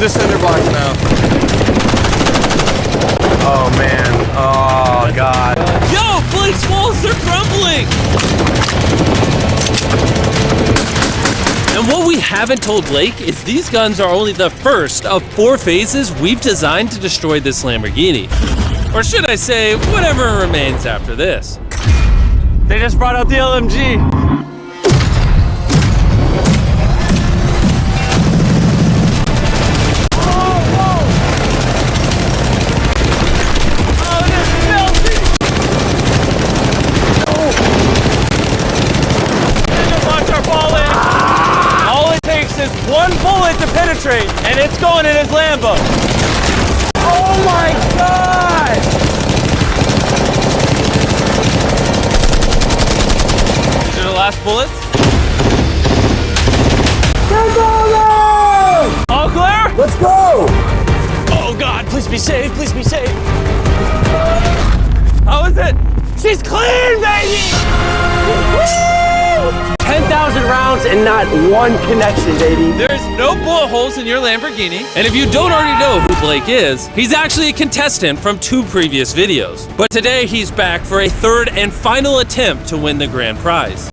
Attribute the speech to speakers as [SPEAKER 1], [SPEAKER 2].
[SPEAKER 1] the cinder blocks now. Oh man. Oh god.
[SPEAKER 2] Yo, Blake's walls, they're crumbling! And what we haven't told Blake is these guns are only the first of 4 phases we've designed to destroy this Lamborghini. Or should I say, whatever remains after this.
[SPEAKER 1] They just brought out the LMG.
[SPEAKER 3] One bullet to penetrate, and it's going in his Lambo. Oh my God!
[SPEAKER 2] These are the last bullets.
[SPEAKER 3] All clear?
[SPEAKER 1] Let's go!
[SPEAKER 3] Oh God, please be safe, please be safe. How is it? She's clean, baby! Woo! 10,000 rounds and not one connection, baby.
[SPEAKER 2] There's no bullet holes in your Lamborghini. And if you don't already know who Blake is, he's actually a contestant from 2 previous videos. But today he's back for a 3rd and final attempt to win the grand prize.